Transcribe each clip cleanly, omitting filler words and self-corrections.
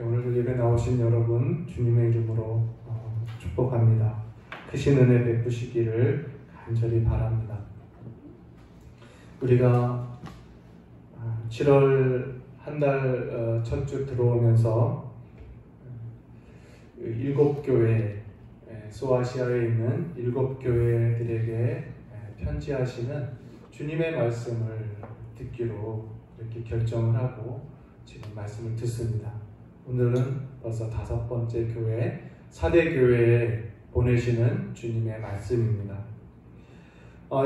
오늘 예배 나오신 여러분 주님의 이름으로 축복합니다. 크신 은혜 베푸시기를 간절히 바랍니다. 우리가 7월 한 달 첫 주 들어오면서 7교회, 소아시아에 있는 7교회들에게 편지하시는 주님의 말씀을 듣기로 이렇게 결정을 하고 지금 말씀을 듣습니다. 오늘은 벌써 5번째 교회, 사대교회에 보내시는 주님의 말씀입니다.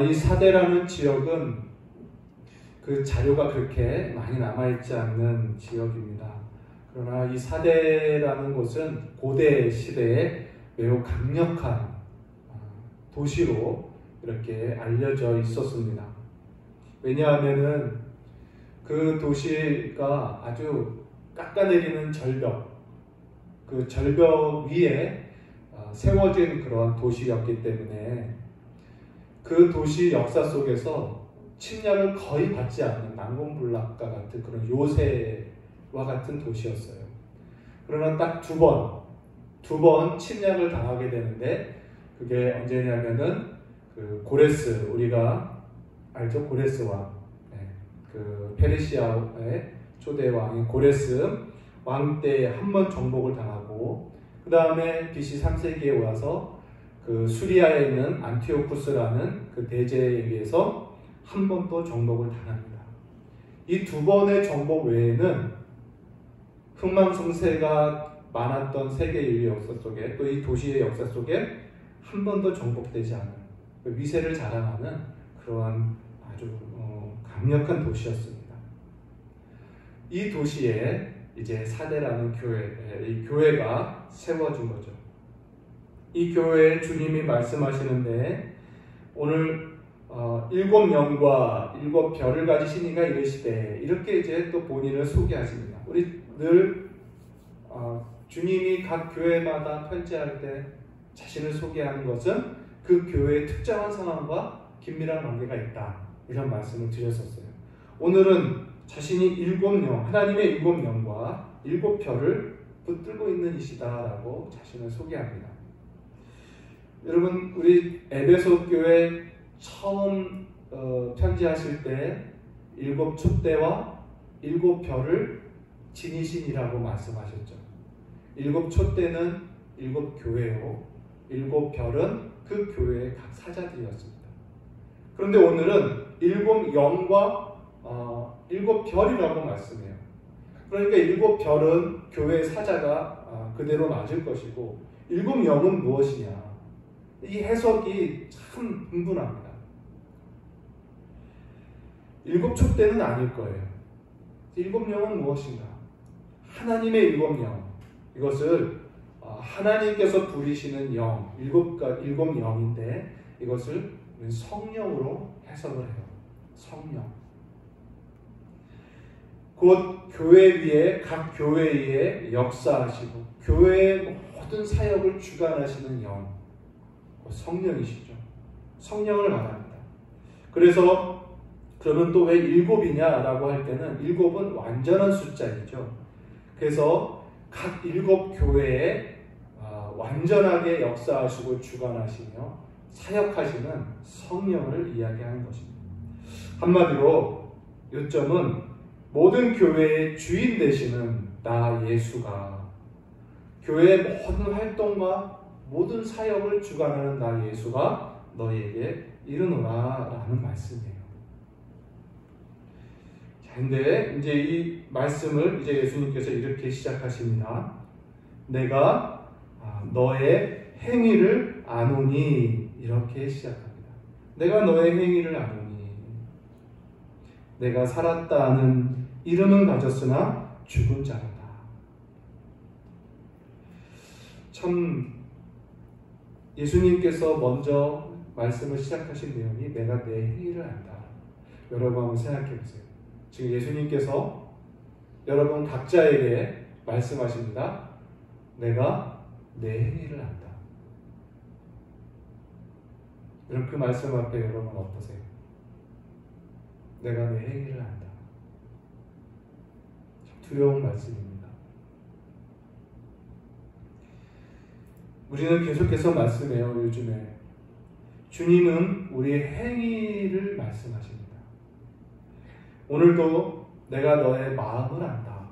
이 사대라는 지역은 그 자료가 그렇게 많이 남아있지 않는 지역입니다. 그러나 이 사대라는 곳은 고대 시대에 매우 강력한 도시로 이렇게 알려져 있었습니다. 왜냐하면은 그 도시가 아주 깎아내리는 절벽, 그 절벽 위에 세워진 그런 도시였기 때문에 그 도시 역사 속에서 침략을 거의 받지 않는 난공불락과 같은 그런 요새와 같은 도시였어요. 그러나 딱 두 번 침략을 당하게 되는데 그게 언제냐면은 그 고레스, 우리가 알죠? 고레스 왕, 그 페르시아의 초대 왕인 고레스 왕 때 한 번 정복을 당하고 그 다음에 BC 3세기에 와서 그 수리아에 있는 안티오쿠스라는 그 대제에 의해서 한 번 또 정복을 당합니다. 이 두 번의 정복 외에는 흥망성쇠가 많았던 세계 인류 역사 속에 또 이 도시의 역사 속에 한 번도 정복되지 않은 위세를 자랑하는 그러한 아주 강력한 도시였습니다. 이 도시에 이제 사대라는 이 교회가 세워진 거죠. 이 교회에 주님이 말씀하시는데 오늘 7영과 7별을 가지신 이가 이르시되 이렇게 이제 또 본인을 소개하십니다. 우리 늘 주님이 각 교회마다 편지할 때 자신을 소개하는 것은 그 교회의 특정한 상황과 긴밀한 관계가 있다. 이런 말씀을 드렸었어요. 오늘은 자신이 7영, 하나님의 7영과 7별을 붙들고 있는 이시다라고 자신을 소개합니다. 여러분, 우리 에베소 교회 처음 편지하실 때 7 촛대와 7별을 지니신이라고 말씀하셨죠. 7 촛대는 7 교회요, 7별은 그 교회의 각 사자들이었습니다. 그런데 오늘은 7영과 7별이라고 말씀해요. 그러니까 7별은 교회의 사자가 그대로 맞을 것이고 7영은 무엇이냐? 이 해석이 참 흥분합니다. 7 촛대는 아닐 거예요. 7영은 무엇인가? 하나님의 7영. 이것을 하나님께서 부리시는 영, 7영인데 이것을 성령으로 해석을 해요. 성령. 곧 교회 위에 각 교회에 역사하시고 교회의 모든 사역을 주관하시는 영, 성령이시죠. 성령을 말합니다. 그래서 그러면 또 왜 7이냐라고 할 때는 7은 완전한 숫자이죠. 그래서 각 7 교회에 완전하게 역사하시고 주관하시며 사역하시는 성령을 이야기하는 것입니다. 한마디로 요점은 모든 교회의 주인 되시는 나 예수가 교회의 모든 활동과 모든 사역을 주관하는 나 예수가 너희에게 이르노라 라는 말씀이에요. 자, 근데 이제 이 말씀을 이제 예수님께서 이렇게 시작하십니다. 내가 너의 행위를 아노니 이렇게 시작합니다. 내가 너의 행위를 아노니 내가 살았다 하는 이름은 가졌으나 죽은 자로다. 참 예수님께서 먼저 말씀을 시작하신 내용이 내가 내 행위를 안다. 여러분 한번 생각해 보세요. 지금 예수님께서 여러분 각자에게 말씀하십니다. 내가 내 행위를 안다. 여러분 그 말씀 앞에 여러분 어떠세요? 내가 내 행위를 안다. 참 두려운 말씀입니다. 우리는 계속해서 말씀해요. 요즘에 주님은 우리의 행위를 말씀하십니다. 오늘도 내가 너의 마음을 안다,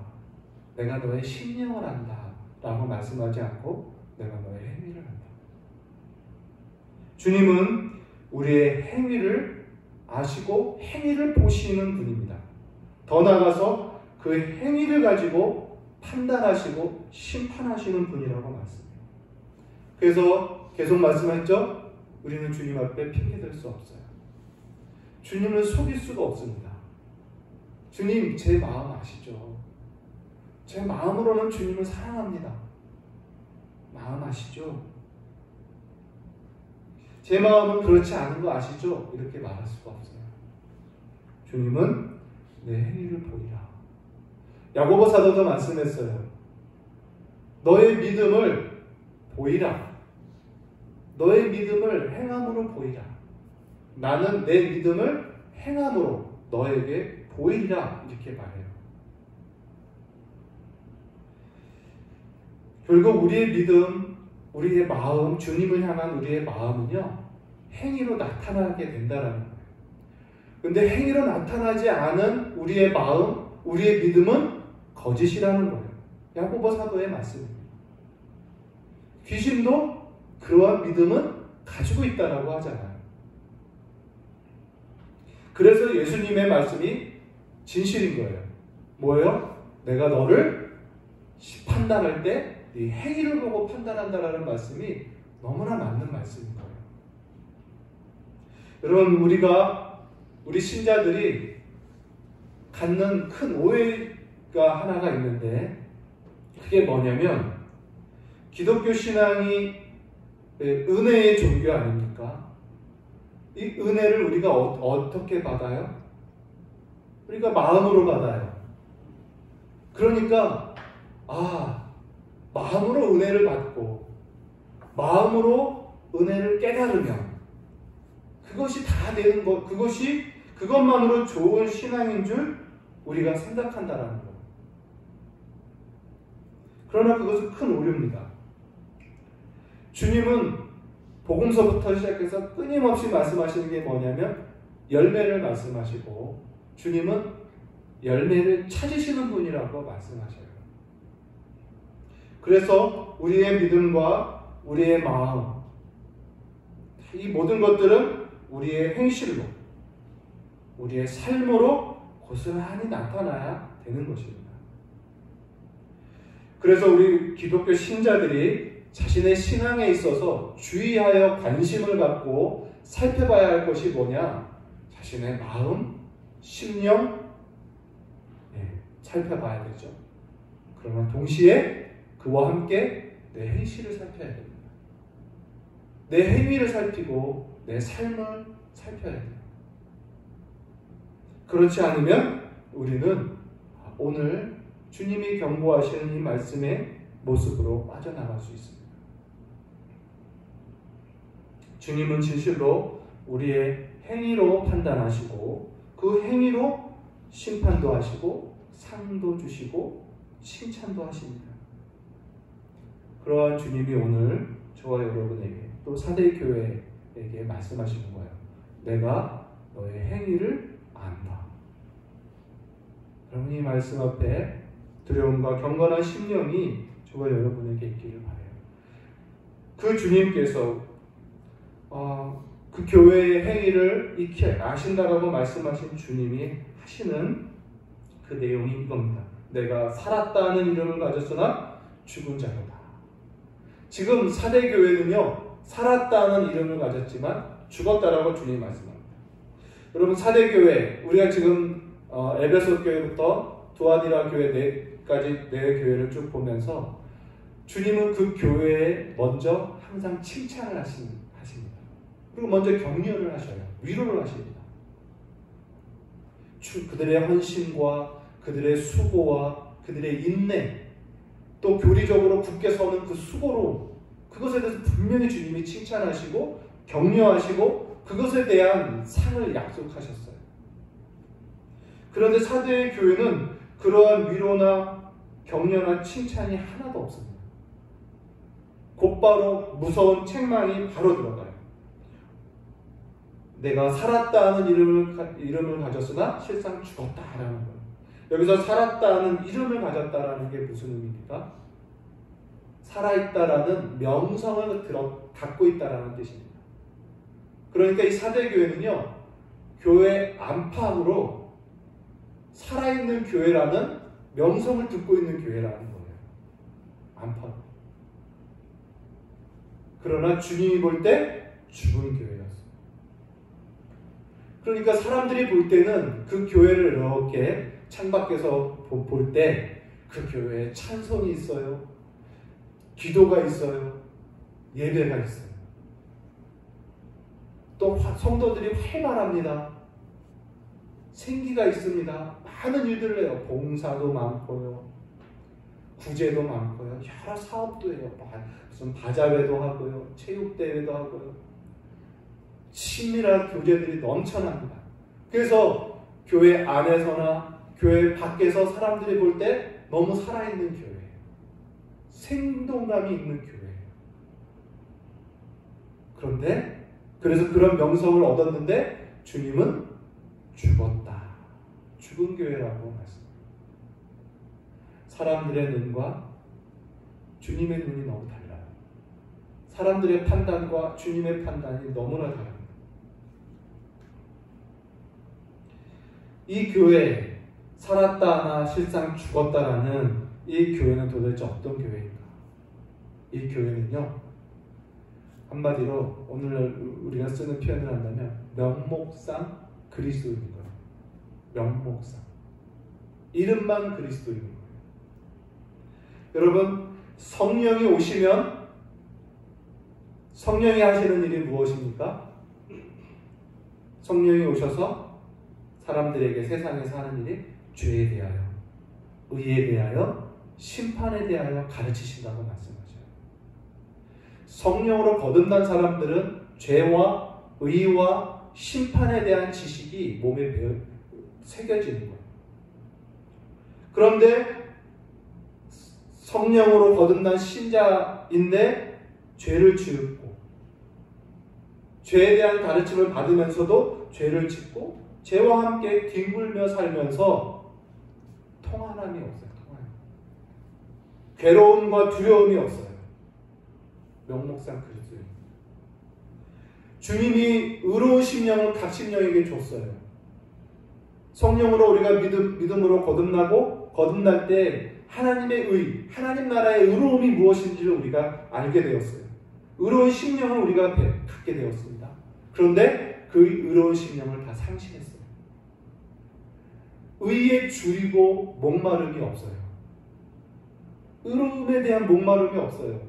내가 너의 심령을 안다 라고 말씀하지 않고 내가 너의 행위를 안다. 주님은 우리의 행위를 아시고 행위를 보시는 분입니다. 더 나아가서 그 행위를 가지고 판단하시고 심판하시는 분이라고 말씀해요. 그래서 계속 말씀했죠. 우리는 주님 앞에 핑계댈 수 없어요. 주님을 속일 수가 없습니다. 주님, 제 마음 아시죠? 제 마음으로는 주님을 사랑합니다. 마음 아시죠? 제 마음은 그렇지 않은 거 아시죠? 이렇게 말할 수가 없어요. 주님은 내 행위를 보이라. 야고보 사도도 말씀했어요. 너의 믿음을 보이라. 너의 믿음을 행함으로 보이라. 나는 내 믿음을 행함으로 너에게 보이리라. 이렇게 말해요. 결국 우리의 믿음, 우리의 마음, 주님을 향한 우리의 마음은요, 행위로 나타나게 된다라는 거예요. 근데 행위로 나타나지 않은 우리의 마음, 우리의 믿음은 거짓이라는 거예요. 야고보 사도의 말씀입니다. 귀신도 그러한 믿음은 가지고 있다라고 하잖아요. 그래서 예수님의 말씀이 진실인 거예요. 뭐예요? 내가 너를 판단할 때 네 행위를 보고 판단한다라는 말씀이 너무나 맞는 말씀인 거예요. 여러분, 우리 신자들이 갖는 큰 오해가 하나가 있는데, 그게 뭐냐면 기독교 신앙이 은혜의 종교 아닙니까? 이 은혜를 우리가 어떻게 받아요? 우리가 마음으로 받아요. 그러니까 마음으로 은혜를 받고 마음으로 은혜를 깨달으면 그것이 다 되는 것, 그것만으로 좋은 신앙인 줄 우리가 생각한다라는 것. 그러나 그것은 큰 오류입니다. 주님은 복음서부터 시작해서 끊임없이 말씀하시는 게 뭐냐면 열매를 말씀하시고, 주님은 열매를 찾으시는 분이라고 말씀하셔요. 그래서 우리의 믿음과 우리의 마음, 이 모든 것들은 우리의 행실로, 우리의 삶으로 고스란히 나타나야 되는 것입니다. 그래서 우리 기독교 신자들이 자신의 신앙에 있어서 주의하여 관심을 갖고 살펴봐야 할 것이 뭐냐? 자신의 마음, 심령, 살펴봐야 되죠. 그러나 동시에 그와 함께 내 행실을 살펴야 됩니다. 내 행위를 살피고 내 삶을 살펴야 돼요. 그렇지 않으면 우리는 오늘 주님이 경고하시는 이 말씀의 모습으로 빠져나갈 수 있습니다. 주님은 진실로 우리의 행위로 판단하시고 그 행위로 심판도 하시고 상도 주시고 칭찬도 하십니다. 그러한 주님이 오늘 저와 여러분에게 또 사대교회에게 말씀하시는 거예요. 내가 너의 행위를 안다. 여러분, 이 말씀 앞에 두려움과 경건한 심령이 저와 여러분에게 있기를 바라요. 그 주님께서 그 교회의 행위를 익히 아신다라고 말씀하신 주님이 하시는 그 내용이 이겁니다. 내가 살았다는 이름을 가졌으나 죽은 자로다. 지금 사대교회는요, 살았다는 이름을 가졌지만 죽었다라고 주님이 말씀합니다. 여러분, 사대교회, 우리가 지금 에베소 교회부터 두아디라 교회까지 네 교회를 쭉 보면서 주님은 그 교회에 먼저 항상 칭찬을 하십니다. 그리고 먼저 격려를 하셔요. 위로를 하십니다. 그들의 헌신과 그들의 수고와 그들의 인내, 또 교리적으로 굳게 서는 그 수고로 그것에 대해서 분명히 주님이 칭찬하시고 격려하시고 그것에 대한 상을 약속하셨어요. 그런데 사대의 교회는 그러한 위로나 격려나 칭찬이 하나도 없습니다. 곧바로 무서운 책망이 바로 들어가요. 내가 살았다는 이름을 가졌으나 실상 죽었다라는 거예요. 여기서 살았다는 이름을 가졌다라는 게 무슨 의미입니까? 살아있다라는 명성을 갖고 있다라는 뜻입니다. 그러니까 이 사대교회는요, 교회 안팎으로 살아있는 교회라는 명성을 듣고 있는 교회라는 거예요. 안팎으로. 그러나 주님이 볼 때 죽은 교회였어요. 그러니까 사람들이 볼 때는 그 교회를 이렇게 창밖에서 볼 때 그 교회에 찬송이 있어요. 기도가 있어요. 예배가 있어요. 또 성도들이 활발합니다. 생기가 있습니다. 많은 일들을 해요. 봉사도 많고요. 구제도 많고요. 여러 사업도 해요. 무슨 바자회도 하고요. 체육대회도 하고요. 친밀한 교제들이 넘쳐납니다. 그래서 교회 안에서나 교회 밖에서 사람들이 볼 때 너무 살아있는 교회예요. 생동감이 있는 교회예요. 그런데 그래서 그런 명성을 얻었는데 주님은 죽었다. 죽은 교회라고 말씀합니다. 사람들의 눈과 주님의 눈이 너무 달라요. 사람들의 판단과 주님의 판단이 너무나 다릅니다. 이 교회, 살았다나 실상 죽었다라는 이 교회는 도대체 어떤 교회인가? 이 교회는요, 한마디로 오늘 우리가 쓰는 표현을 한다면 명목상 그리스도인 거예요. 명목상. 이름만 그리스도인 거예요. 여러분, 성령이 오시면 성령이 하시는 일이 무엇입니까? 성령이 오셔서 사람들에게 세상에서 하는 일이 죄에 대하여, 의에 대하여, 심판에 대하여 가르치신다고 말씀하셔요. 성령으로 거듭난 사람들은 죄와 의와 심판에 대한 지식이 몸에 새겨지는 거예요. 그런데 성령으로 거듭난 신자인데 죄를 지었고 죄에 대한 가르침을 받으면서도 죄를 짓고 죄와 함께 뒹굴며 살면서 통한함이 없어요. 괴로움과 두려움이 없어요. 명목상 그리스도예요. 주님이 의로운 심령을 각 심령에게 줬어요. 성령으로 우리가 믿음으로 거듭날 때 하나님의 의, 하나님 나라의 의로움이 무엇인지를 우리가 알게 되었어요. 의로운 심령을 우리가 갖게 되었습니다. 그런데 그 의로운 심령을 다 상실했어요. 의에 줄이고 목마름이 없어요. 의로움에 대한 목마름이 없어요.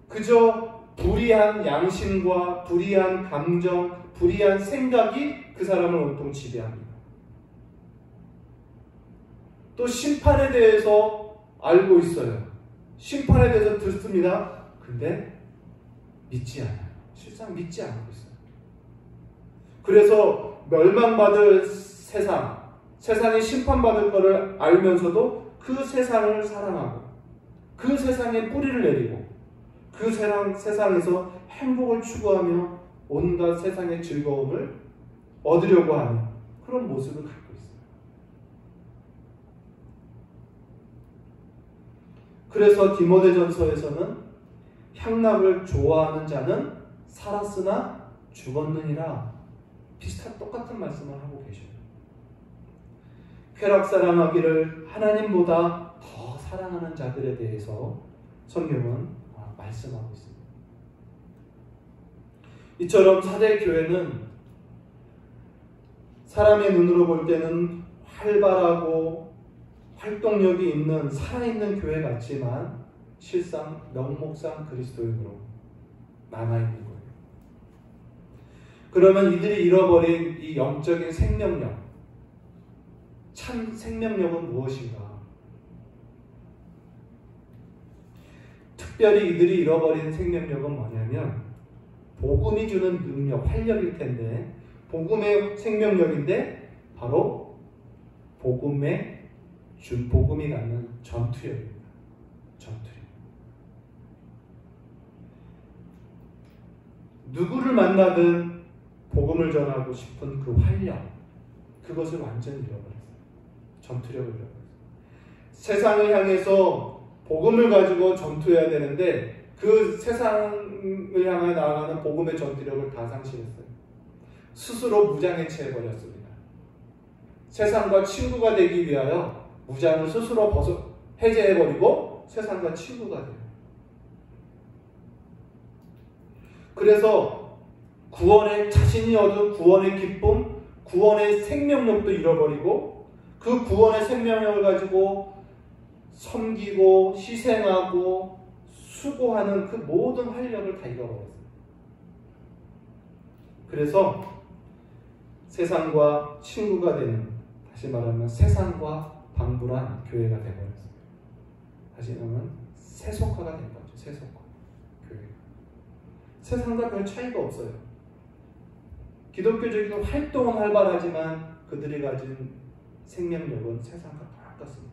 그저 불의한 양심과 불의한 감정, 불의한 생각이 그 사람을 온통 지배합니다. 또 심판에 대해서 알고 있어요. 심판에 대해서 듣습니다. 근데 믿지 않아요. 실상 믿지 않고 있어요. 그래서 멸망받을 세상이 심판받을 것을 알면서도 그 세상을 사랑하고 그 세상에 뿌리를 내리고 그 세상에서 행복을 추구하며 온갖 세상의 즐거움을 얻으려고 하는 그런 모습을 갖고 있어요. 그래서 디모데전서에서는 향락을 좋아하는 자는 살았으나 죽었느니라 똑같은 말씀을 하고 계셔요. 쾌락 사랑하기를 하나님보다 더 사랑하는 자들에 대해서 성경은 말씀하고 있습니다. 이처럼 사대교회는 사람의 눈으로 볼 때는 활발하고 활동력이 있는 살아있는 교회 같지만 실상 명목상 그리스도인으로 남아있는 거예요. 그러면 이들이 잃어버린 이 영적인 생명력, 참 생명력은 무엇인가? 특별히 이들이 잃어버린 생명력은 뭐냐면 복음이 주는 능력, 활력일 텐데 복음의 생명력인데 바로 복음이 갖는 전투력입니다. 전투력. 누구를 만나든 복음을 전하고 싶은 그 활력, 그것을 완전히 잃어버렸어요. 전투력을 잃어버렸어요. 세상을 향해서 복음을 가지고 전투해야 되는데 그 세상을 향해 나아가는 복음의 전투력을 다 상실했어요. 스스로 무장해체해버렸습니다. 세상과 친구가 되기 위하여 무장을 스스로 해제해버리고 세상과 친구가 돼요. 그래서 구원의 자신이 얻은 구원의 기쁨, 구원의 생명력도 잃어버리고 그 구원의 생명력을 가지고 섬기고 희생하고 수고하는 그 모든 활력을 다 잃어버렸어요. 그래서 세상과 친구가 되는, 다시 말하면 세상과 방불한 교회가 되어버렸어요. 다시 말하면 세속화가 된 거죠. 세속화. 교회가. 세상과 별 차이가 없어요. 기독교적인 활동은 활발하지만 그들이 가진 생명력은 세상과 똑같습니다.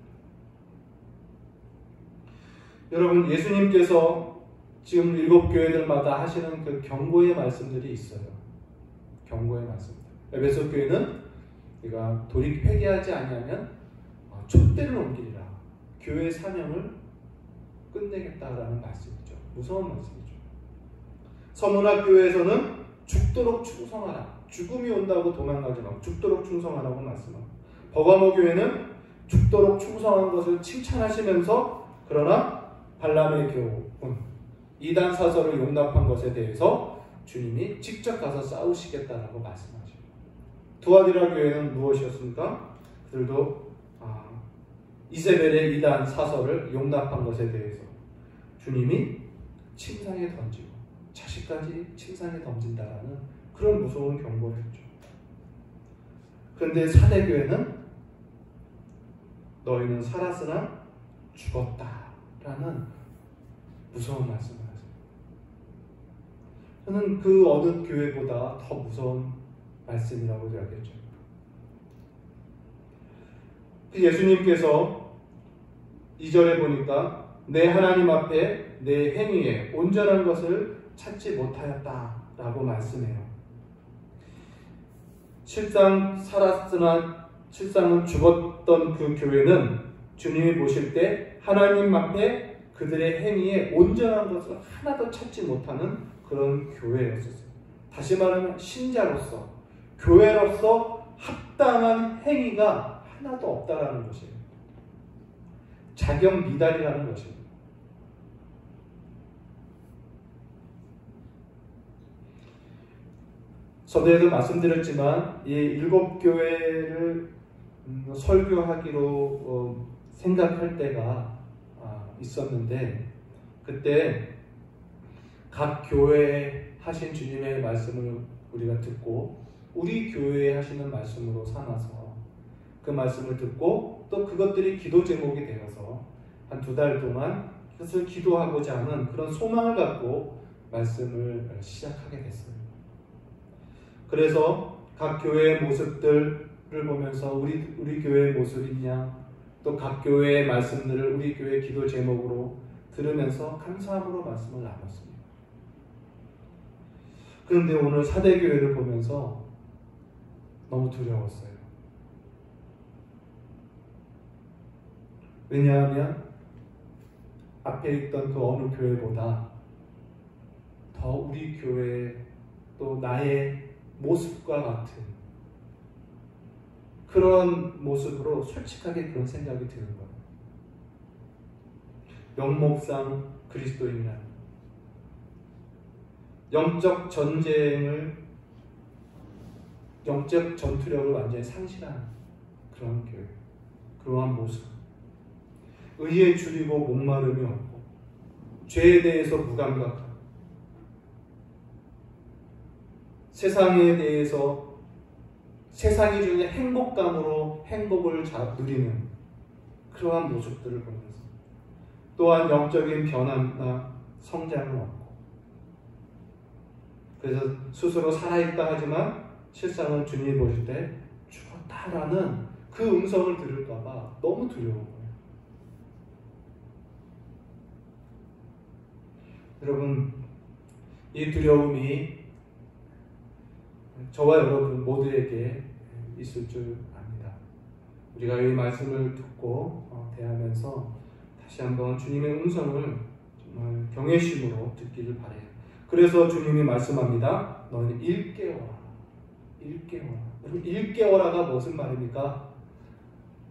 여러분, 예수님께서 지금 7교회들마다 하시는 그 경고의 말씀들이 있어요. 경고의 말씀들. 에베소 교회는 우리가 회개하지 아니하면 촛대를 옮기리라. 교회의 사명을 끝내겠다라는 말씀이죠. 무서운 말씀이죠. 서문학 교회에서는 죽도록 충성하라. 죽음이 온다고 도망가지 말고 죽도록 충성하라고 말씀합니다. 버가모 교회는 죽도록 충성한 것을 칭찬하시면서 그러나 발람의 교훈, 이단 사설을 용납한 것에 대해서 주님이 직접 가서 싸우시겠다라고 말씀하십니다. 두아디라 교회는 무엇이었습니까? 그들도 이세벨의 이단 사설을 용납한 것에 대해서 주님이 침상에 던지고 자식까지 침상에 던진다라는 그런 무서운 경고를 했죠. 그런데 사대교회는 너희는 살았으나 죽었다라는 무서운 말씀을 하세요. 저는 그 어느 교회보다 더 무서운 말씀이라고 이야기했죠. 예수님께서 2절에 보니까 내 하나님 앞에 내 행위에 온전한 것을 찾지 못하였다라고 말씀해요. 실상 살았으나 실상은 죽었던 그 교회는 주님이 보실 때 하나님 앞에 그들의 행위에 온전한 것을 하나도 찾지 못하는 그런 교회였었어요. 다시 말하면 신자로서, 교회로서 합당한 행위가 하나도 없다라는 것이에요. 자격 미달이라는 것입니다. 저에도 말씀드렸지만 이 7교회를 설교하기로 생각할 때가 있었는데 그때 각 교회에 하신 주님의 말씀을 우리가 듣고 우리 교회에 하시는 말씀으로 삼아서 그 말씀을 듣고 또 그것들이 기도 제목이 되어서 한 2달 동안 그것을 기도하고자 하는 그런 소망을 갖고 말씀을 시작하게 됐어요. 그래서 각 교회의 모습들을 보면서 우리 교회의 모습이냐, 또 각 교회의 말씀들을 우리 교회 기도 제목으로 들으면서 감사함으로 말씀을 나눴습니다. 그런데 오늘 사대교회를 보면서 너무 두려웠어요. 왜냐하면 앞에 있던 그 어느 교회보다 더 우리 교회 또 나의 모습과 같은 그런 모습으로 솔직하게 그런 생각이 드는 거예요. 명목상 그리스도인이라는 영적 전투력을 완전히 상실한 그런 교회, 그러한 모습. 의에 줄이고 목마름이 없고 죄에 대해서 무감각하고 세상에 대해서 세상이 주는 행복감으로 행복을 누리는 그러한 모습들을 보면서 또한 영적인 변화나 성장은 없고 그래서 스스로 살아있다 하지만 실상은 주님이 보실 때 죽었다라는 그 음성을 들을까봐 너무 두려운 거예요. 여러분, 이 두려움이 저와 여러분 모두에게 있을 줄 압니다. 우리가 이 말씀을 듣고 대하면서 다시 한번 주님의 음성을 정말 경외심으로 듣기를 바라요. 그래서 주님이 말씀합니다. 너는 일깨워라. 일깨워라. 여러분, 일깨워라가 무슨 말입니까?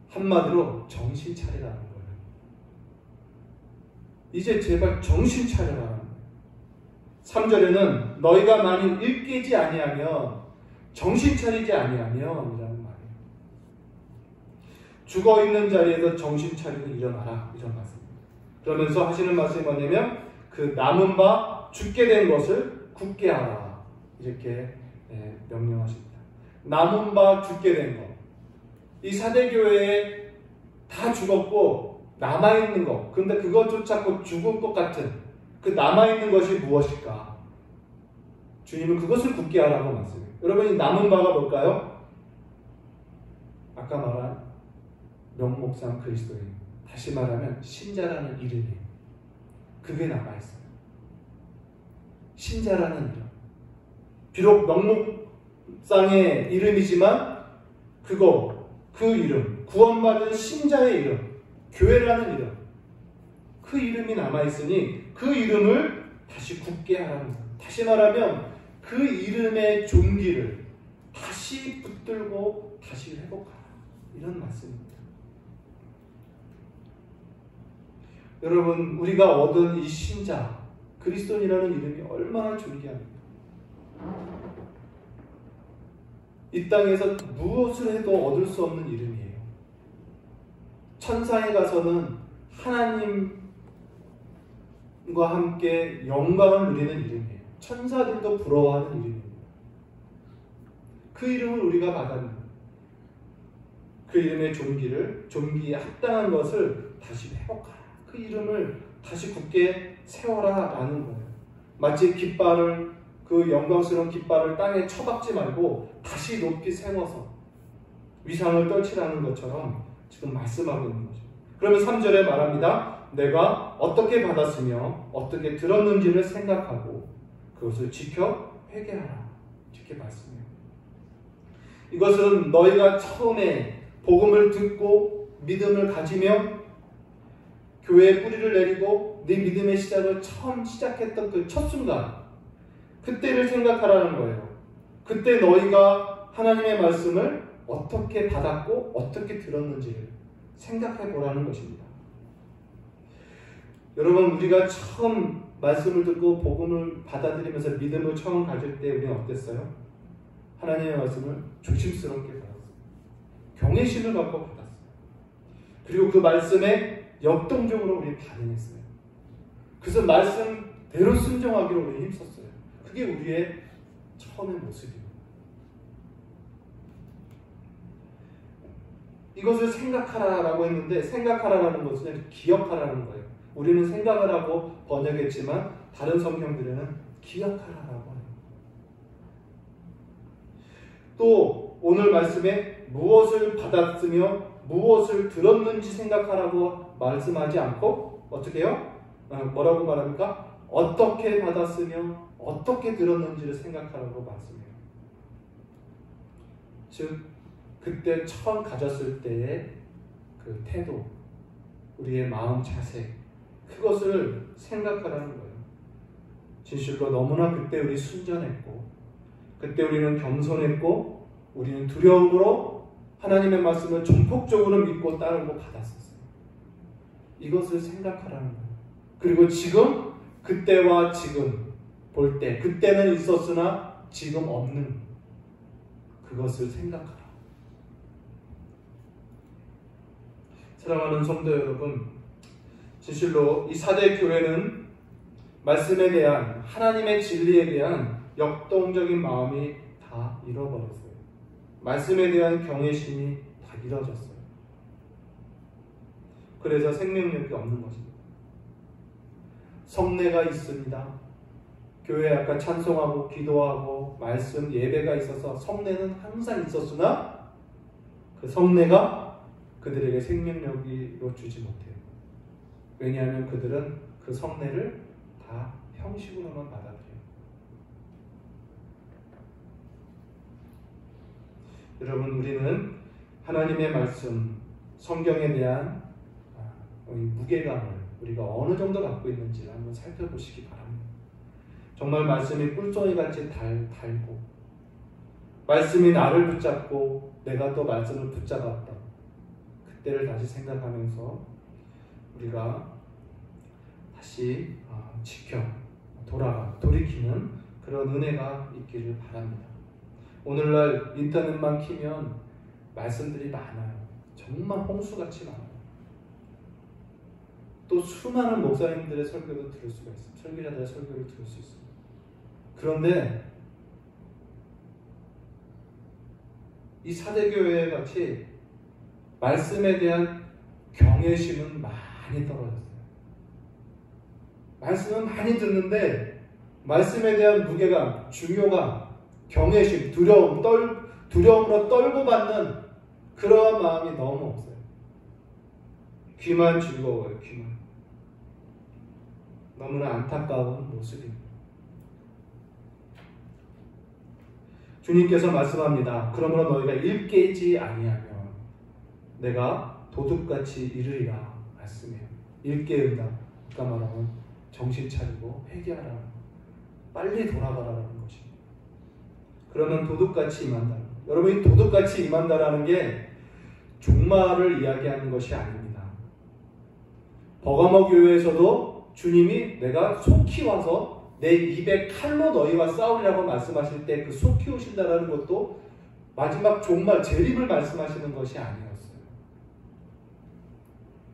한마디로 정신 차리라는 거예요. 이제 제발 정신 차려라. 3절에는 너희가 만일 일깨지 아니하면, 정신 차리지 아니하면 이라는 말이에요. 죽어있는 자리에서 정신 차리고 일어나라, 이런 말씀입니다. 그러면서 하시는 말씀이 뭐냐면 그 남은 바 죽게 된 것을 굳게 하라, 이렇게 명령하십니다. 남은 바 죽게 된 것, 이 사대교회에 다 죽었고 남아있는 것, 그런데 그것조차 곧 죽을 것 같은 그 남아있는 것이 무엇일까? 주님은 그것을 굳게 하라고 말씀해요. 여러분, 이 남은 바가 뭘까요? 아까 말한 명목상 그리스도인, 다시 말하면 신자라는 이름이에요. 그게 남아있어요. 신자라는 이름. 비록 명목상의 이름이지만 그 이름, 구원받은 신자의 이름, 교회라는 이름, 그 이름이 남아있으니 그 이름을 다시 굳게 하라는 거예요. 다시 말하면 그 이름의 존귀를 다시 붙들고 다시 회복하라, 이런 말씀입니다. 여러분, 우리가 얻은 이 신자, 그리스도인이라는 이름이 얼마나 존귀합니까? 이 땅에서 무엇을 해도 얻을 수 없는 이름이에요. 천상에 가서는 하나님과 함께 영광을 누리는 이름이에요. 천사들도 부러워하는 이름입니다. 그 이름을 우리가 받았는데 그 이름의 존귀에 합당한 것을 다시 회복하라, 그 이름을 다시 굳게 세워라 라는 거예요. 마치 깃발을, 그 영광스러운 깃발을 땅에 쳐박지 말고 다시 높이 세워서 위상을 떨치라는 것처럼 지금 말씀하고 있는 거죠. 그러면 3절에 말합니다. 내가 어떻게 받았으며 어떻게 들었는지를 생각하고 그것을 지켜 회개하라, 이렇게 말씀해요. 이것은 너희가 처음에 복음을 듣고 믿음을 가지며 교회에 뿌리를 내리고 네 믿음의 시작을 처음 시작했던 그 첫 순간, 그때를 생각하라는 거예요. 그때 너희가 하나님의 말씀을 어떻게 받았고 어떻게 들었는지를 생각해 보라는 것입니다. 여러분, 우리가 처음 말씀을 듣고 복음을 받아들이면서 믿음을 처음 가질 때 우리는 어땠어요? 하나님의 말씀을 조심스럽게 받았어요. 경외심을 갖고 받았어요. 그리고 그 말씀에 역동적으로 우리 반응했어요. 그래서 말씀대로 순종하기로 우리 힘썼어요. 그게 우리의 처음의 모습입니다. 이것을 생각하라라고 했는데, 생각하라라는 것은 기억하라는 거예요. 우리는 생각을 하고 번역했지만 다른 성경들에는 기억하라라고 해요. 또 오늘 말씀에 무엇을 받았으며 무엇을 들었는지 생각하라고 말씀하지 않고 어떻게 해요? 뭐라고 말합니까? 어떻게 받았으며 어떻게 들었는지를 생각하라고 말씀해요. 즉 그때 처음 가졌을 때의 그 태도, 우리의 마음 자세, 그것을 생각하라는 거예요. 진실로 너무나 그때 우리 순전했고, 그때 우리는 겸손했고, 우리는 두려움으로 하나님의 말씀을 전폭적으로 믿고 따르고 받았었어요. 이것을 생각하라는 거예요. 그리고 지금, 그때와 지금 볼 때, 그때는 있었으나 지금 없는 그것을 생각하라. 사랑하는 성도 여러분, 진실로 이 사대 교회는 말씀에 대한, 하나님의 진리에 대한 역동적인 마음이 다 잃어버렸어요. 말씀에 대한 경외심이 다 잃어졌어요. 그래서 생명력이 없는 것입니다. 성례가 있습니다. 교회에 아까 찬송하고 기도하고 말씀 예배가 있어서 성례는 항상 있었으나 그 성례가 그들에게 생명력으로 주지 못해요. 왜냐하면 그들은 그 성례를 다 형식으로만 받아들여요. 여러분, 우리는 하나님의 말씀, 성경에 대한 무게감을 우리가 어느 정도 갖고 있는지 한번 살펴보시기 바랍니다. 정말 말씀이 꿀송이같이 달고 말씀이 나를 붙잡고 내가 또 말씀을 붙잡았다. 그때를 다시 생각하면서 우리가 다시 돌이키는 그런 은혜가 있기를 바랍니다. 오늘날 인터넷만 키면 말씀들이 많아요. 정말 홍수같이 많아요. 또 수많은 목사님들의 설교도 들을 수가 있어요. 설교자들의 설교를 들을 수 있어요. 그런데 이 사대교회 같이 말씀에 대한 경외심은 많이 떨어졌어요. 말씀은 많이 듣는데 말씀에 대한 무게감, 중요감, 경외심, 두려움으로 떨고 받는 그러한 마음이 너무 없어요. 귀만 즐거워요. 귀만. 너무나 안타까운 모습입니다. 주님께서 말씀합니다. 그러므로 너희가 일깨지 아니하면 내가 도둑같이 이르리라 말씀해요. 일깨운다. 아까 말하면 정신 차리고 회개하라. 빨리 돌아가라는 것입니다. 그러면 도둑같이 임한다. 여러분, 이 도둑같이 임한다라는 게 종말을 이야기하는 것이 아닙니다. 버가모 교회에서도 주님이 내가 속히 와서 내 입에 칼로 너희와 싸우리라고 말씀하실 때 그 속히 오신다라는 것도 마지막 종말 재림을 말씀하시는 것이 아니었어요.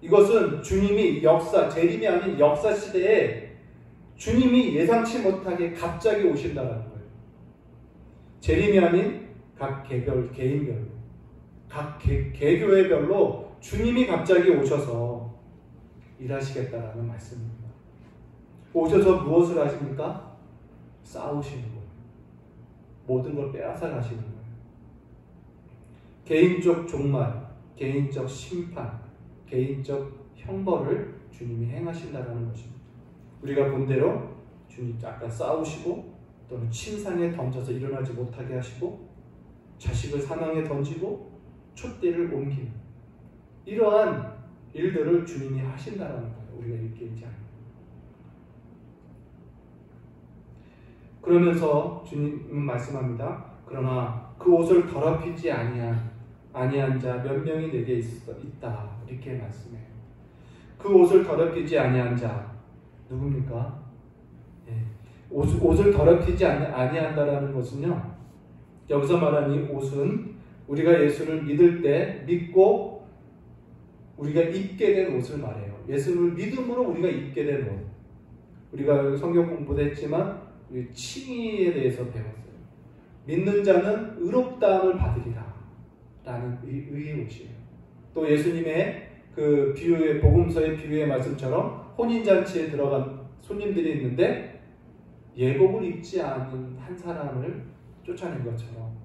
이것은 주님이 재림이 아닌 역사 시대에 주님이 예상치 못하게 갑자기 오신다라는 거예요. 재림이 아닌 각 개인별로, 각 개교회별로 주님이 갑자기 오셔서 일하시겠다라는 말씀입니다. 오셔서 무엇을 하십니까? 싸우시는 거예요. 모든 걸 빼앗아 가시는 거예요. 개인적 종말, 개인적 심판, 개인적 형벌을 주님이 행하신다는 것입니다. 우리가 본 대로 주님 아까 싸우시고 또는 침상에 던져서 일어나지 못하게 하시고 자식을 사망에 던지고 촛대를 옮기는 이러한 일들을 주님이 하신다는 거예요. 우리가 일깨지 않는. 그러면서 주님은 말씀합니다. 그러나 그 옷을 더럽히지 아니한 자 몇 명이 내게 있다. 이렇게 말씀해요. 그 옷을 더럽히지 아니한 자 누굽니까? 옷을 더럽히지 아니한다라는 것은요. 여기서 말하는 이 옷은 우리가 예수를 믿을 때 믿고 우리가 입게 된 옷을 말해요. 예수를 믿음으로 우리가 입게 된 옷. 우리가 성경 공부도 했지만 칭의에 대해서 배웠어요. 믿는 자는 의롭다함을 받으리라 라는 의의 옷이에요. 또 예수님의 그 비유의 복음서의 비유의 말씀처럼 혼인잔치에 들어간 손님들이 있는데 예복을 입지 않은 한 사람을 쫓아낸 것처럼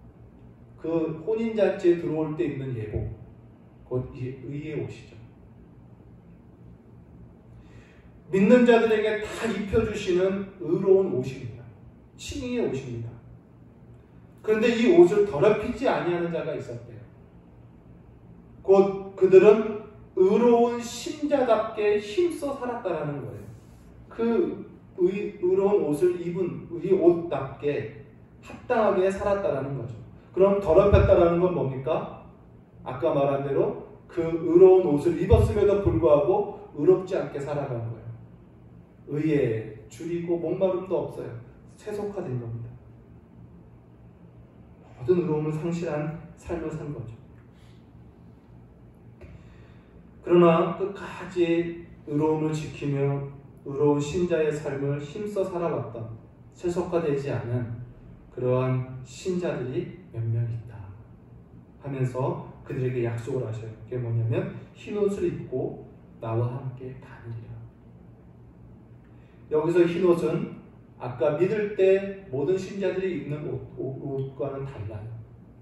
그 혼인잔치에 들어올 때 입는 예복, 곧 의의 옷이죠. 믿는 자들에게 다 입혀주시는 의로운 옷입니다. 칭의의 옷입니다. 그런데 이 옷을 더럽히지 아니하는 자가 있었대요. 곧 그들은 의로운 신자답게 힘써 살았다라는 거예요. 그 의로운 옷을 입은 이 옷답게 합당하게 살았다라는 거죠. 그럼 더럽혔다라는 건 뭡니까? 아까 말한 대로 그 의로운 옷을 입었음에도 불구하고 의롭지 않게 살아가는 거예요. 의에 줄이고 목마름도 없어요. 세속화된 겁니다. 모든 의로움을 상실한 삶을 산 거죠. 그러나 끝까지 의로움을 지키며 의로운 신자의 삶을 힘써 살아왔던 세속화되지 않은 그러한 신자들이 몇 명 있다 하면서 그들에게 약속을 하셔요. 그게 뭐냐면 흰옷을 입고 나와 함께 다니리라. 여기서 흰옷은 아까 믿을 때 모든 신자들이 입는 옷과는 달라요.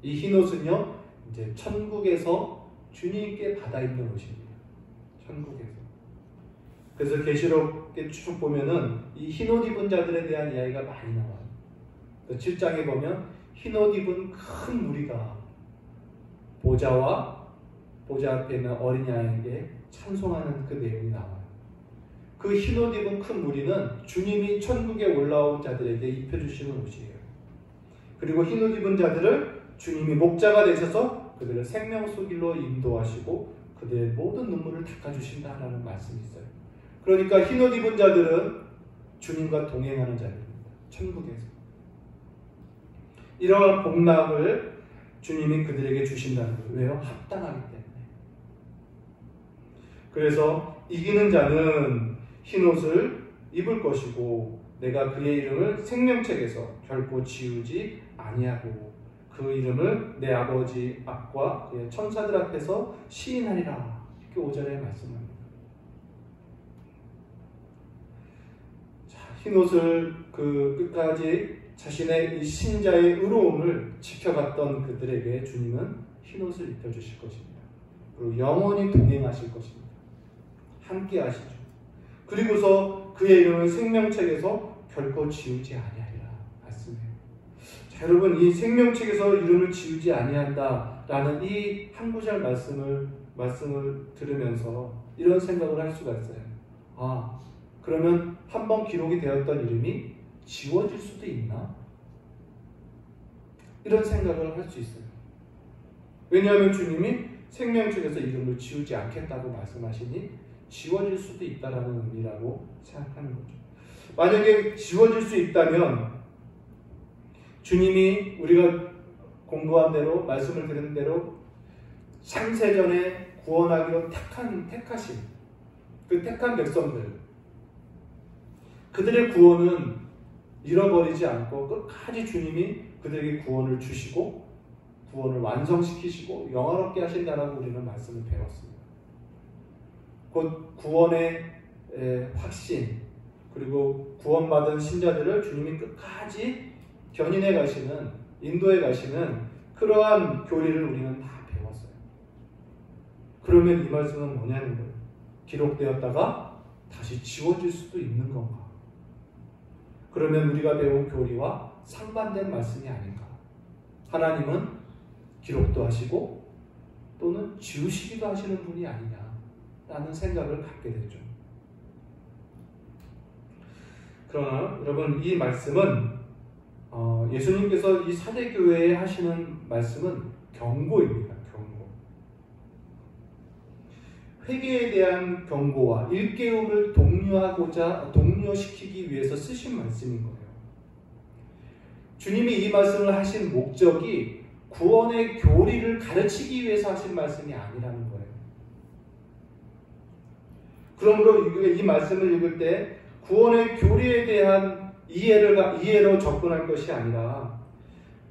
이 흰옷은요, 이제 천국에서 주님께 받아 입는 옷입니다. 천국에서. 그래서 계시록에 쭉 보면은 이 흰옷 입은 자들에 대한 이야기가 많이 나와요. 7장에 보면 흰옷 입은 큰 무리가 보좌 앞에 있는 어린 양에게 찬송하는 그 내용이 나와요. 그 흰옷 입은 큰 무리는 주님이 천국에 올라온 자들에게 입혀주시는 옷이에요. 그리고 흰옷 입은 자들을 주님이 목자가 되셔서 그들을 생명수 길로 인도하시고 그들의 모든 눈물을 닦아주신다라는 말씀이 있어요. 그러니까 흰옷 입은 자들은 주님과 동행하는 자들입니다. 천국에서. 이러한 복락을 주님이 그들에게 주신다는 거예요. 왜요? 합당하기 때문에. 그래서 이기는 자는 흰옷을 입을 것이고 내가 그의 이름을 생명책에서 결코 지우지 아니하고 그 이름을 내 아버지 앞과 그의 천사들 앞에서 시인하리라. 이렇게 5절에 말씀합니다. 자, 흰옷을 그 끝까지 자신의 이 신자의 의로움을 지켜갔던 그들에게 주님은 흰옷을 입혀주실 것입니다. 그리고 영원히 동행하실 것입니다. 함께 하시죠. 그리고서 그의 이름을 생명책에서 결코 지우지 아니하리라 말씀해요. 자, 여러분 이 생명책에서 이름을 지우지 아니한다라는 이 한 구절 말씀을 들으면서 이런 생각을 할 수가 있어요. 아, 그러면 한번 기록이 되었던 이름이 지워질 수도 있나? 이런 생각을 할 수 있어요. 왜냐하면 주님이 생명책에서 이름을 지우지 않겠다고 말씀하시니 지워질 수도 있다라는 의미라고 생각하는 거죠. 만약에 지워질 수 있다면 주님이 우리가 공부한 대로 말씀을 들은 대로 창세전에 구원하기로 택하신 그 택한 백성들 그들의 구원은 잃어버리지 않고 끝까지 주님이 그들에게 구원을 주시고 구원을 완성시키시고 영화롭게 하신다라고 우리는 말씀을 배웠습니다. 곧 구원의 확신 그리고 구원받은 신자들을 주님이 끝까지 견인해 가시는 인도해 가시는 그러한 교리를 우리는 다 배웠어요. 그러면 이 말씀은 뭐냐는 거예요. 기록되었다가 다시 지워질 수도 있는 건가? 그러면 우리가 배운 교리와 상반된 말씀이 아닌가? 하나님은 기록도 하시고 또는 지우시기도 하시는 분이 아니냐라는 생각을 갖게 되죠. 그러나 여러분 이 말씀은 예수님께서 이 사대교회에 하시는 말씀은 경고입니다. 경고. 회개에 대한 경고와 일깨움을 독려시키기 위해서 쓰신 말씀인 거예요. 주님이 이 말씀을 하신 목적이 구원의 교리를 가르치기 위해서 하신 말씀이 아니라는 거예요. 그러므로 이 말씀을 읽을 때 구원의 교리에 대한 이해로 접근할 것이 아니라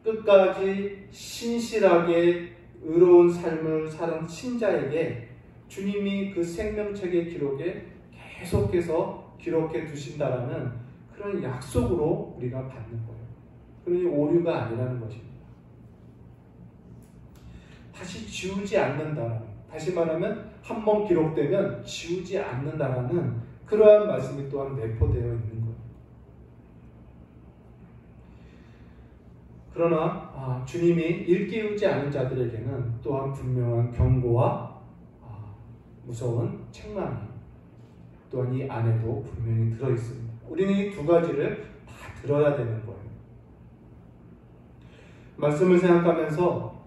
끝까지 신실하게 의로운 삶을 사는 신자에게 주님이 그 생명책의 기록에 계속해서 기록해 두신다라는 그런 약속으로 우리가 받는 거예요. 그러니 오류가 아니라는 것입니다. 다시 지우지 않는다라는, 다시 말하면 한번 기록되면 지우지 않는다라는 그러한 말씀이 또한 내포되어 있는 거예요. 그러나 주님이 일깨우지 않은 자들에게는 또한 분명한 경고와 무서운 책망이 또한 이 안에도 분명히 들어있습니다. 우리는 이 두 가지를 다 들어야 되는 거예요. 말씀을 생각하면서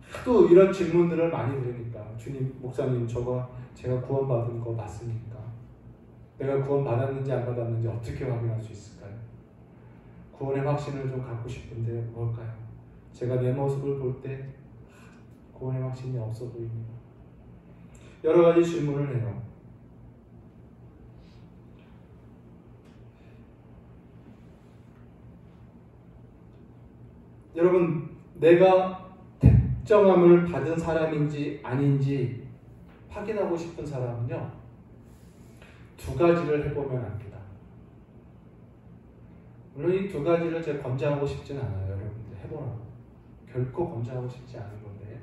하도 이런 질문들을 많이 들으니까 주님, 목사님 제가 구원받은 거 맞습니까? 내가 구원받았는지 안 받았는지 어떻게 확인할 수 있을까요? 구원의 확신을 좀 갖고 싶은데 뭘까요? 제가 내 모습을 볼 때 구원의 확신이 없어 보입니다. 여러 가지 질문을 해요. 여러분, 내가 택정함을 받은 사람인지 아닌지 확인하고 싶은 사람은요, 두 가지를 해보면 압니다. 물론 이 두 가지를 제가 권장하고 싶진 않아요. 여러분들 해보라고. 결코 권장하고 싶지 않은 건데,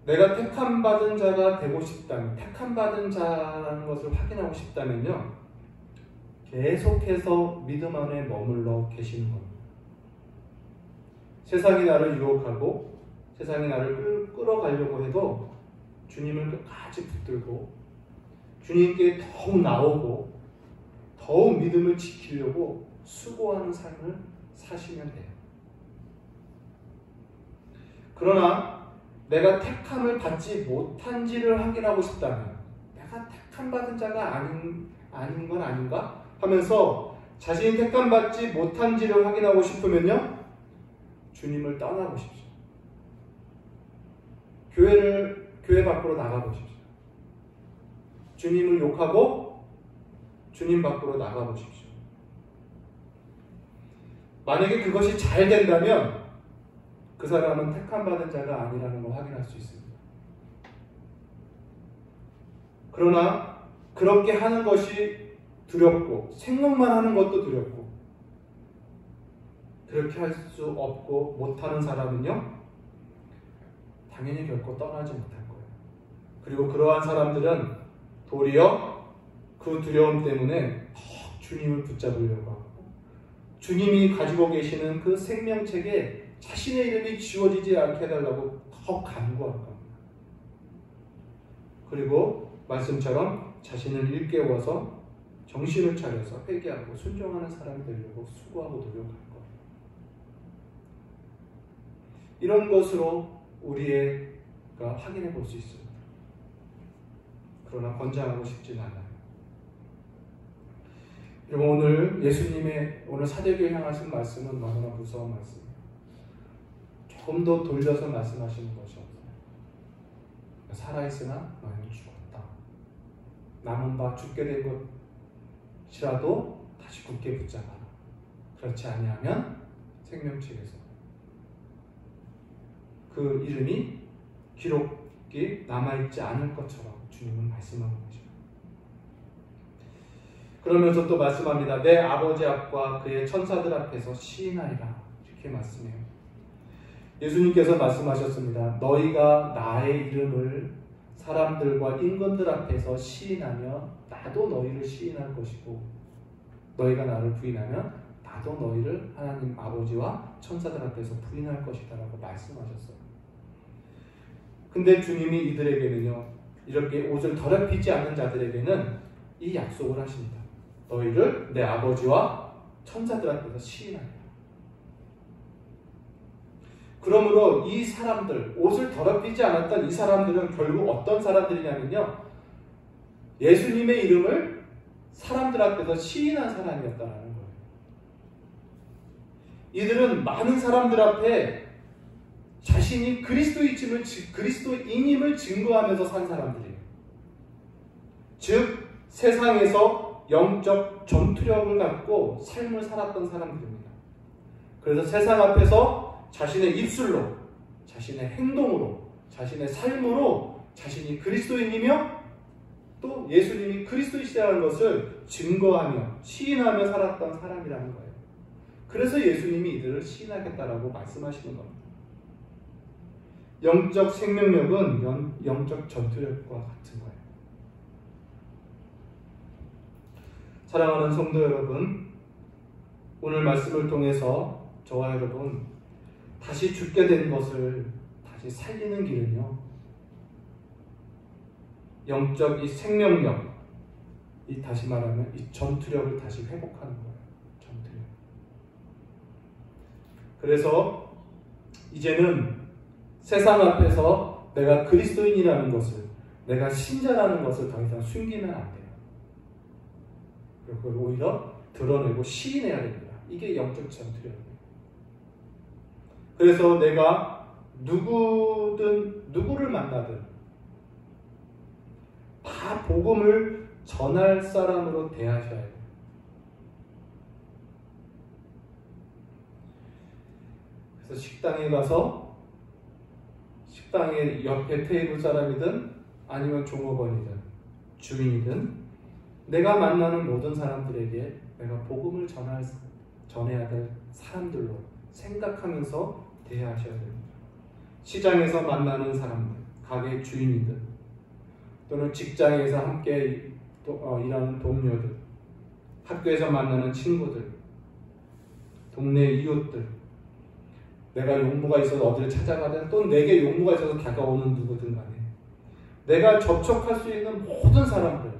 내가 택함받은 자가 되고 싶다면, 택함받은 자라는 것을 확인하고 싶다면요, 계속해서 믿음 안에 머물러 계시는 겁니다. 세상이 나를 유혹하고 세상이 나를 끌어가려고 해도 주님을 끝까지 붙들고 주님께 더욱 나오고 더욱 믿음을 지키려고 수고하는 삶을 사시면 돼요. 그러나 내가 택함을 받지 못한지를 확인하고 싶다면, 내가 택함 받은 자가 아닌 건 아닌가 하면서 자신이 택함 받지 못한지를 확인하고 싶으면요, 주님을 떠나보십시오. 교회 밖으로 나가보십시오. 주님을 욕하고 주님 밖으로 나가보십시오. 만약에 그것이 잘 된다면 그 사람은 택함받은 자가 아니라는 걸 확인할 수 있습니다. 그러나 그렇게 하는 것이 두렵고 생각만 하는 것도 두렵고 그렇게 할 수 없고 못하는 사람은요, 당연히 결코 떠나지 못할 거예요. 그리고 그러한 사람들은 도리어 그 두려움 때문에 더 주님을 붙잡으려고 하고 주님이 가지고 계시는 그 생명책에 자신의 이름이 지워지지 않게 해달라고 더 간구할 겁니다. 그리고 말씀처럼 자신을 일깨워서 정신을 차려서 회개하고 순종하는 사람이 되려고 수고하고 노력할 거예요. 이런 것으로 우리가 확인해 볼 수 있습니다. 그러나 권장하고 싶지는 않아요. 여러분, 오늘 예수님의 오늘 사대교회 향하신 말씀은 너무나 무서운 말씀이에요. 조금 더 돌려서 말씀하시는 것이 없어요. 살아있으나 너희는 죽었다. 남은 바 죽게 된 것이라도 다시 굳게 붙잡아라. 그렇지 아니하면 생명책에서 그 이름이 기록이 남아있지 않을 것처럼 주님은 말씀하는 것입니다. 그러면서 또 말씀합니다. 내 아버지 앞과 그의 천사들 앞에서 시인하리라. 이렇게 말씀해요. 예수님께서 말씀하셨습니다. 너희가 나의 이름을 사람들과 임금들 앞에서 시인하며 나도 너희를 시인할 것이고 너희가 나를 부인하면 나도 너희를 하나님 아버지와 천사들 앞에서 부인할 것이다 라고 말씀하셨어요. 근데 주님이 이들에게는요, 이렇게 옷을 더럽히지 않는 자들에게는 이 약속을 하십니다. 너희를 내 아버지와 천사들 앞에서 시인하리라. 그러므로 이 사람들, 옷을 더럽히지 않았던 이 사람들은 결국 어떤 사람들이냐면요, 예수님의 이름을 사람들 앞에서 시인한 사람이었다는 거예요. 이들은 많은 사람들 앞에 자신이 그리스도인임을 증거하면서 산 사람들이에요. 즉 세상에서 영적 전투력을 갖고 삶을 살았던 사람들입니다. 그래서 세상 앞에서 자신의 입술로, 자신의 행동으로, 자신의 삶으로 자신이 그리스도인이며 또 예수님이 그리스도이시라는 것을 증거하며 시인하며 살았던 사람이라는 거예요. 그래서 예수님이 이들을 시인하겠다라고 말씀하시는 겁니다. 영적 생명력은 영적 전투력과 같은 거예요. 사랑하는 성도 여러분, 오늘 말씀을 통해서 저와 여러분 다시 죽게 된 것을 다시 살리는 길은요, 영적 이 생명력, 이 다시 말하면 이 전투력을 다시 회복하는 거예요. 전투력. 그래서 이제는 세상 앞에서 내가 그리스도인이라는 것을, 내가 신자라는 것을 더 이상 숨기면 안 돼요. 그걸 오히려 드러내고 시인해야 됩니다. 이게 영적 전투력이에요. 그래서 내가 누구를 만나든 다 복음을 전할 사람으로 대하셔야 돼요. 그래서 식당에 가서 식당의 옆에 테이블 사람이든 아니면 종업원이든 주인이든 내가 만나는 모든 사람들에게 내가 복음을 전해야 될 사람들로 생각하면서 대하셔야 됩니다. 시장에서 만나는 사람들, 가게 주인이든 또는 직장에서 함께 일하는 동료들, 학교에서 만나는 친구들, 동네 이웃들, 내가 용무가 있어서 어디를 찾아가든 또 내게 용무가 있어서 다가오는 누구든 간에 내가 접촉할 수 있는 모든 사람들,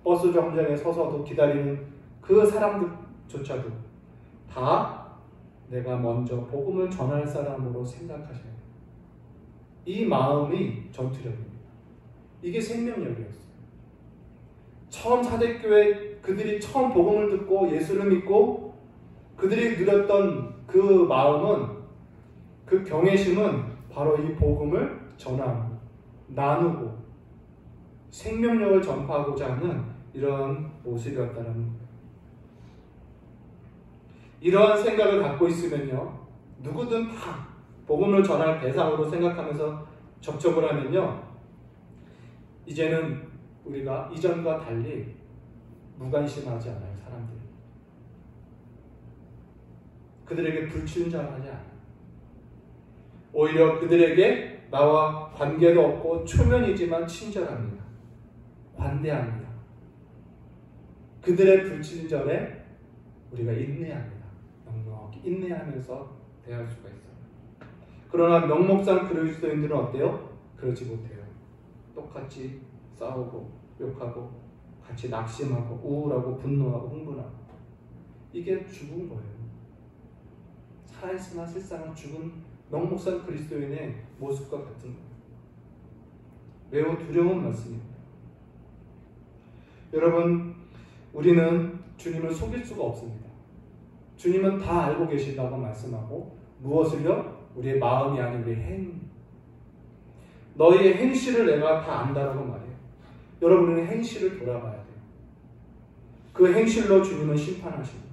버스 정류장에 서서도 기다리는 그 사람들조차도 다 내가 먼저 복음을 전할 사람으로 생각하셔야 돼요. 이 마음이 전투력입니다. 이게 생명력이었어요. 처음 사대교회 그들이 처음 복음을 듣고 예수를 믿고 그들이 누렸던 그 마음은, 그 경외심은 바로 이 복음을 전하고 나누고 생명력을 전파하고자 하는 이러한 모습이었다는 겁니다. 이러한 생각을 갖고 있으면요, 누구든 다 복음을 전할 대상으로 생각하면서 접촉을 하면요, 이제는 우리가 이전과 달리 무관심하지 않아요. 사람들이 그들에게 불친절하지 않아요. 오히려 그들에게 나와 관계도 없고 초면이지만 친절합니다. 관대합니다. 그들의 불친절에 우리가 인내합니다. 넉넉히 인내하면서 대할 수가 있어요. 그러나 명목상 그리스도인들은 어때요? 그러지 못해요. 똑같이 싸우고 욕하고 같이 낙심하고 우울하고 분노하고 흥분하고, 이게 죽은 거예요. 살아있으나 실상은 죽은 명목상 그리스도인의 모습과 같은 거예요. 매우 두려운 말씀입니다. 여러분, 우리는 주님을 속일 수가 없습니다. 주님은 다 알고 계신다고 말씀하고, 무엇을요? 우리의 마음이 아닌 우리의 행, 너희의 행실을 내가 다 안다라고 말해요. 여러분은 행실을 돌아봐야 돼요. 그 행실로 주님은 심판하십니다.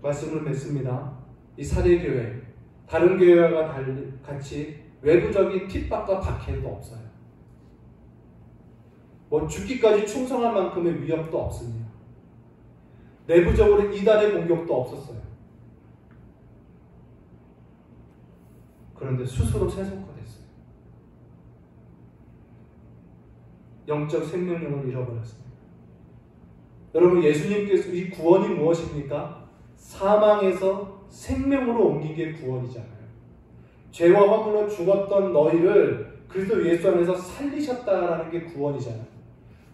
말씀을 맺습니다. 이 사대교회, 다른 교회와 달리 같이 외부적인 핍박과 박해도 없어요. 뭐 죽기까지 충성할 만큼의 위협도 없습니다. 내부적으로 이단의 공격도 없었어요. 그런데 스스로 세속화됐어요. 영적 생명력을 잃어버렸습니다. 여러분, 예수님께서 이 구원이 무엇입니까? 사망에서 생명으로 옮긴 게 구원이잖아요. 죄와 허물로 죽었던 너희를 그리스도 예수 안에서 살리셨다라는 게 구원이잖아요.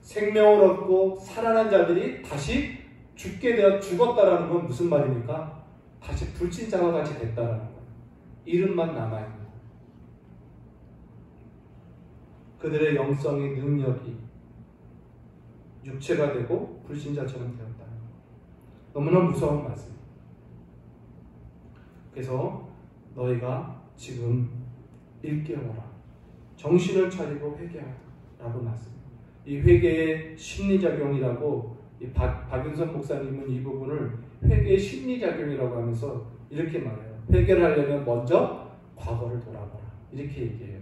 생명을 얻고 살아난 자들이 다시 죽게 되어 죽었다라는 건 무슨 말입니까? 다시 불신자와 같이 됐다라는 거예요. 이름만 남아있는 거예요. 그들의 영성의 능력이 육체가 되고 불신자처럼 되었다는 거예요. 너무나 무서운 말씀입니다. 그래서 너희가 지금 일깨워라, 정신을 차리고 회개하라고 말씀합니다. 이 회개의 심리작용이라고 이 박윤선 목사님은 이 부분을 회개의 심리작용이라고 하면서 이렇게 말해요. 회개를 하려면 먼저 과거를 돌아보라, 이렇게 얘기해요.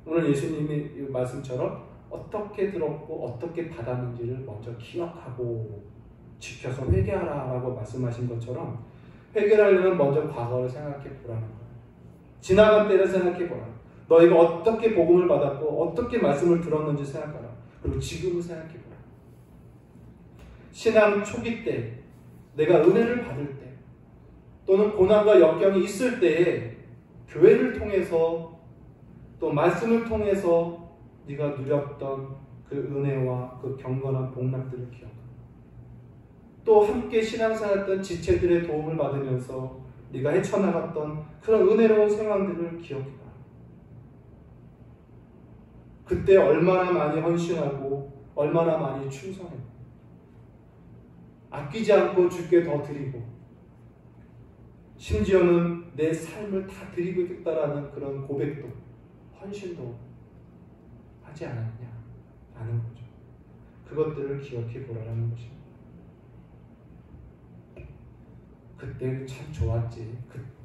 오늘 예수님의 이 말씀처럼 어떻게 들었고 어떻게 받았는지를 먼저 기억하고 지켜서 회개하라라고 말씀하신 것처럼, 회개를 하려면 먼저 과거를 생각해 보라는 거예요. 지나간 때를 생각해 보라. 너희가 어떻게 복음을 받았고 어떻게 말씀을 들었는지 생각하라. 그리고 지금을 생각해 보라. 신앙 초기 때, 내가 은혜를 받을 때, 또는 고난과 역경이 있을 때에 교회를 통해서 또 말씀을 통해서 네가 누렸던 그 은혜와 그 경건한 복락들을 기억하라. 또 함께 신앙생활했던 지체들의 도움을 받으면서 네가 헤쳐나갔던 그런 은혜로운 생활들을 기억해라. 그때 얼마나 많이 헌신하고 얼마나 많이 충성했고 아끼지 않고 주께 더 드리고 심지어는 내 삶을 다 드리고 있다라는 그런 고백도, 헌신도 하지 않았냐 라는 거죠. 그것들을 기억해 보라는 것입니다. 그때 참 좋았지,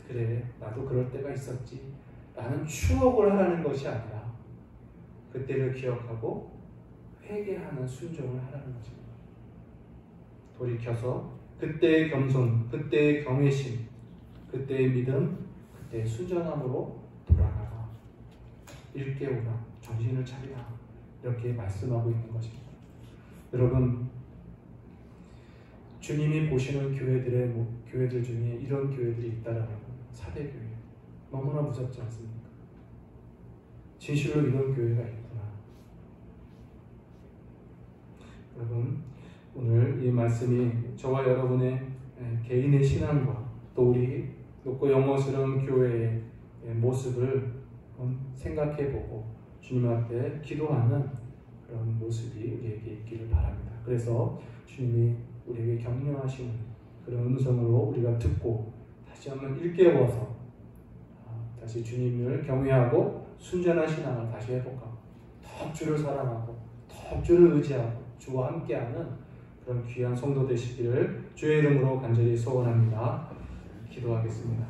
그래 나도 그럴 때가 있었지 라는 추억을 하라는 것이 아니라 그때를 기억하고 회개하는 순종을 하라는 것입니다. 돌이켜서 그때의 겸손, 그때의 경외심, 그때의 믿음, 그때의 순전함으로 돌아가라. 일깨우라. 정신을 차리라. 이렇게 말씀하고 있는 것입니다. 여러분, 주님이 보시는 교회들 중에 이런 교회들이 있다라는 거. 사대교회. 너무나 무섭지 않습니까? 진실로 이런 교회가 있구나. 여러분, 오늘 이 말씀이 저와 여러분의 개인의 신앙과 또 우리 높고 영광스러운 교회의 모습을 생각해보고 주님 앞에 기도하는 그런 모습이 우리에게 있기를 바랍니다. 그래서 주님이 우리에게 격려하시는 그런 음성으로 우리가 듣고 다시 한번 일깨워서 다시 주님을 경외하고 순전한 신앙을 다시 해볼까. 더 주를 사랑하고 더 주를 의지하고 주와 함께하는 그런 귀한 성도 되시기를 주의 이름으로 간절히 소원합니다. 기도하겠습니다.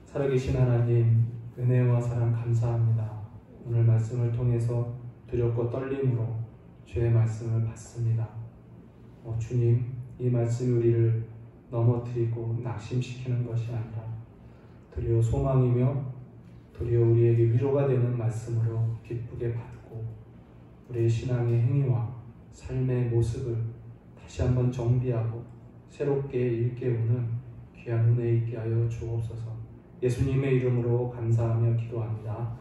살아계신 하나님, 은혜와 사랑 감사합니다. 오늘 말씀을 통해서 두렵고 떨림으로 주의 말씀을 받습니다. 주님, 이 말씀이 우리를 넘어뜨리고 낙심시키는 것이 아니라 도리어 소망이며 도리어 우리에게 위로가 되는 말씀으로 기쁘게 받고 우리의 신앙의 행위와 삶의 모습을 다시 한번 정비하고 새롭게 일깨우는 귀한 은혜 있게 하여 주옵소서. 예수님의 이름으로 감사하며 기도합니다.